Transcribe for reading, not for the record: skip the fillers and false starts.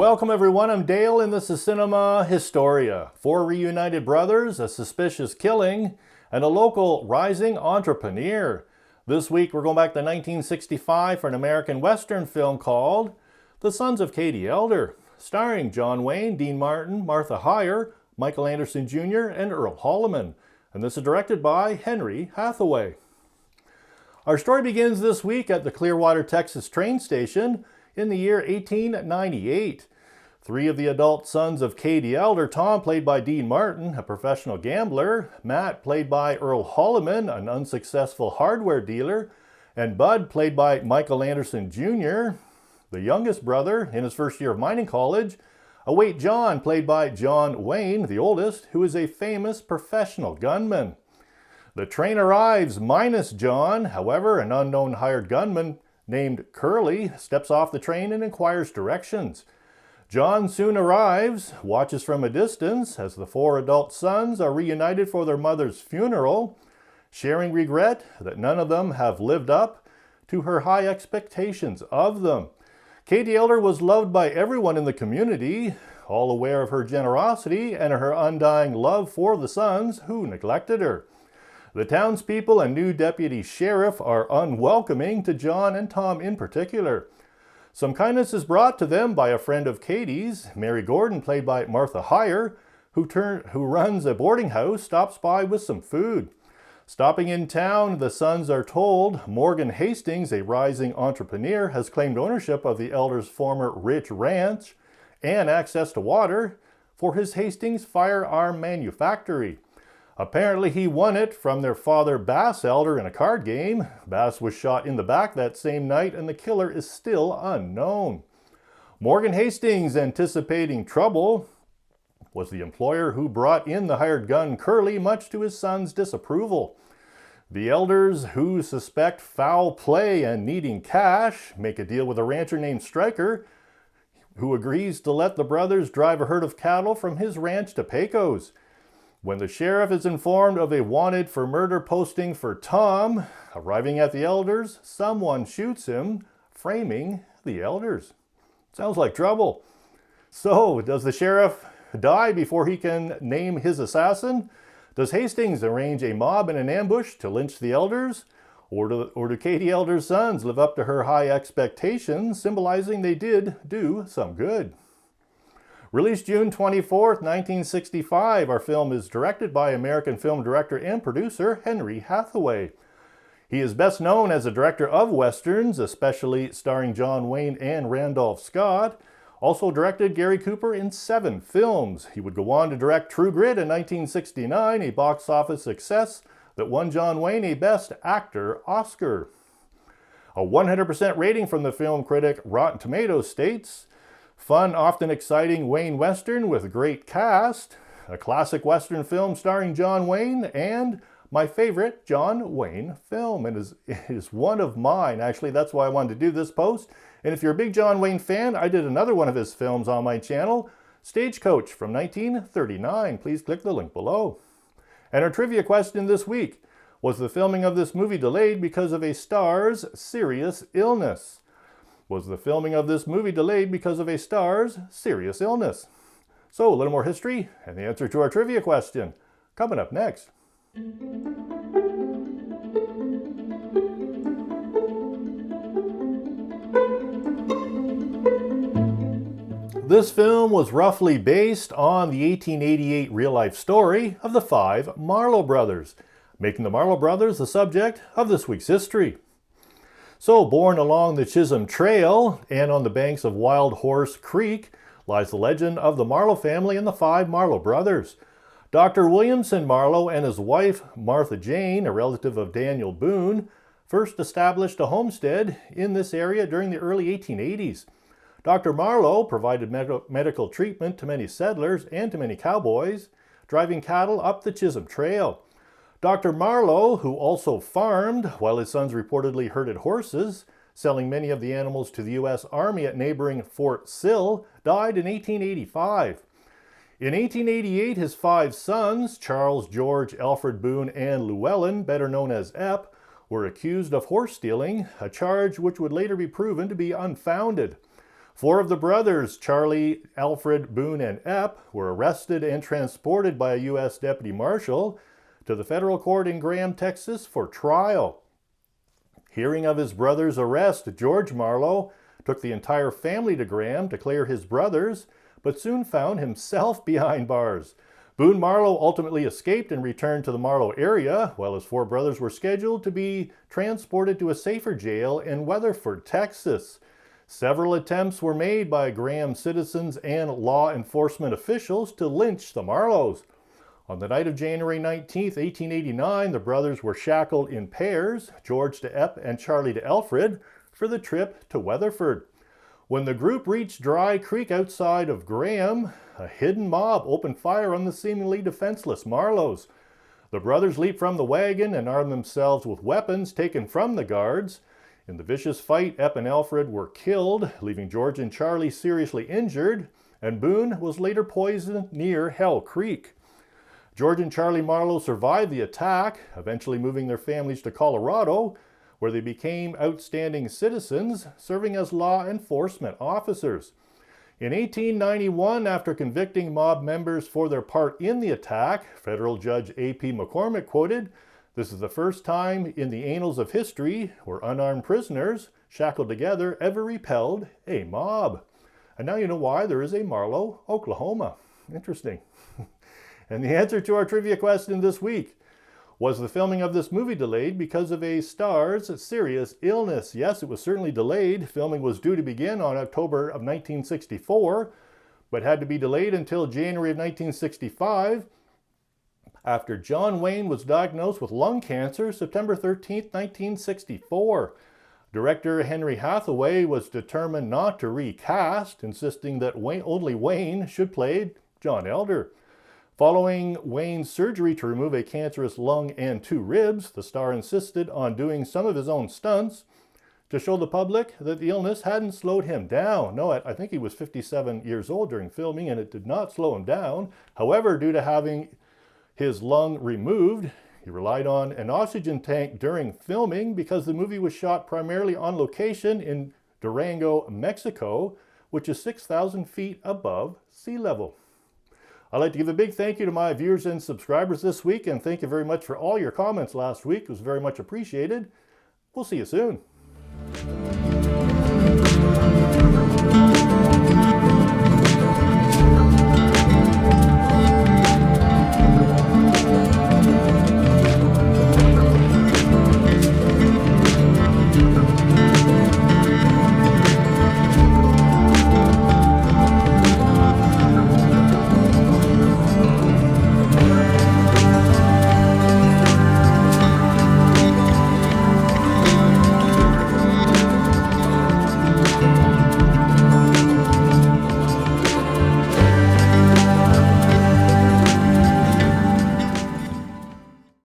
Welcome everyone, I'm Dale and this is Cinema Historia. Four reunited brothers, a suspicious killing, and a local rising entrepreneur. This week we're going back to 1965 for an American Western film called The Sons of Katie Elder, starring John Wayne, Dean Martin, Martha Hyer, Michael Anderson Jr., and Earl Holliman. And this is directed by Henry Hathaway. Our story begins this week at the Clearwater Texas train station in the year 1898. Three of the adult sons of Katie Elder, Tom, played by Dean Martin, a professional gambler, Matt, played by Earl Holliman, an unsuccessful hardware dealer, and Bud, played by Michael Anderson Jr., the youngest brother in his first year of mining college, await John, played by John Wayne, the oldest, who is a famous professional gunman. The train arrives minus John. However, an unknown hired gunman named Curly steps off the train and inquires directions. John soon arrives, watches from a distance as the four adult sons are reunited for their mother's funeral, sharing regret that none of them have lived up to her high expectations of them. Katie Elder was loved by everyone in the community, all aware of her generosity and her undying love for the sons who neglected her. The townspeople and new deputy sheriff are unwelcoming to John and Tom in particular. Some kindness is brought to them by a friend of Katie's, Mary Gordon, played by Martha Hyer, who runs a boarding house, stops by with some food. Stopping in town, the sons are told Morgan Hastings, a rising entrepreneur, has claimed ownership of the Elders' former rich ranch and access to water for his Hastings firearm manufactory. Apparently he won it from their father Bass Elder in a card game. Bass was shot in the back that same night and the killer is still unknown. Morgan Hastings, anticipating trouble, was the employer who brought in the hired gun Curly, much to his son's disapproval. The Elders, who suspect foul play and needing cash, make a deal with a rancher named Stryker, who agrees to let the brothers drive a herd of cattle from his ranch to Pecos. When the sheriff is informed of a wanted for murder posting for Tom, arriving at the Elders, someone shoots him, framing the Elders. Sounds like trouble. So, does the sheriff die before he can name his assassin? Does Hastings arrange a mob in an ambush to lynch the Elders? Or do Katie Elder's sons live up to her high expectations, symbolizing they did do some good? Released June 24th, 1965, our film is directed by American film director and producer Henry Hathaway. He is best known as a director of westerns, especially starring John Wayne and Randolph Scott. Also directed Gary Cooper in 7 films. He would go on to direct True Grit in 1969, a box office success that won John Wayne a Best Actor Oscar. A 100% rating from the film critic Rotten Tomatoes states, "Fun, often exciting Wayne Western with a great cast, a classic Western film starring John Wayne, and my favorite John Wayne film." It is one of mine. Actually, that's why I wanted to do this post. And if you're a big John Wayne fan, I did another one of his films on my channel, Stagecoach from 1939. Please click the link below. And our trivia question this week: was the filming of this movie delayed because of a star's serious illness? Was the filming of this movie delayed because of a star's serious illness? So, a little more history and the answer to our trivia question coming up next. This film was roughly based on the 1888 real-life story of the 5 Marlow Brothers, making the Marlow Brothers the subject of this week's history. So, born along the Chisholm Trail and on the banks of Wild Horse Creek lies the legend of the Marlow family and the 5 Marlow brothers. Dr. Williamson Marlow and his wife Martha Jane, a relative of Daniel Boone, first established a homestead in this area during the early 1880s. Dr. Marlow provided medical treatment to many settlers and to many cowboys, driving cattle up the Chisholm Trail. Dr. Marlow, who also farmed, while his sons reportedly herded horses, selling many of the animals to the U.S. Army at neighboring Fort Sill, died in 1885. In 1888, his 5 sons, Charles, George, Alfred Boone, and Llewellyn, better known as Epp, were accused of horse stealing, a charge which would later be proven to be unfounded. Four of the brothers, Charlie, Alfred, Boone, and Epp, were arrested and transported by a U.S. deputy marshal to the federal court in Graham, Texas for trial. Hearing of his brother's arrest, George Marlow took the entire family to Graham to clear his brothers, but soon found himself behind bars. Boone Marlow ultimately escaped and returned to the Marlow area, while his four brothers were scheduled to be transported to a safer jail in Weatherford, Texas. Several attempts were made by Graham citizens and law enforcement officials to lynch the Marlows. On the night of January 19, 1889, the brothers were shackled in pairs, George to Epp and Charlie to Alfred, for the trip to Weatherford. When the group reached Dry Creek outside of Graham, a hidden mob opened fire on the seemingly defenseless Marlows. The brothers leaped from the wagon and armed themselves with weapons taken from the guards. In the vicious fight, Epp and Alfred were killed, leaving George and Charlie seriously injured, and Boone was later poisoned near Hell Creek. George and Charlie Marlow survived the attack, eventually moving their families to Colorado, where they became outstanding citizens, serving as law enforcement officers. In 1891, after convicting mob members for their part in the attack, federal judge A.P. McCormick quoted, "This is the first time in the annals of history where unarmed prisoners, shackled together, ever repelled a mob." And now you know why there is a Marlow, Oklahoma. Interesting. And the answer to our trivia question this week: was the filming of this movie delayed because of a star's serious illness? Yes, it was certainly delayed. Filming was due to begin on October of 1964, but had to be delayed until January of 1965 after John Wayne was diagnosed with lung cancer September 13, 1964. Director Henry Hathaway was determined not to recast, insisting that only Wayne should play John Elder. Following Wayne's surgery to remove a cancerous lung and 2 ribs, the star insisted on doing some of his own stunts to show the public that the illness hadn't slowed him down. No, I think he was 57 years old during filming, and it did not slow him down. However, due to having his lung removed, he relied on an oxygen tank during filming because the movie was shot primarily on location in Durango, Mexico, which is 6,000 feet above sea level. I'd like to give a big thank you to my viewers and subscribers this week, and thank you very much for all your comments last week. It was very much appreciated. We'll see you soon.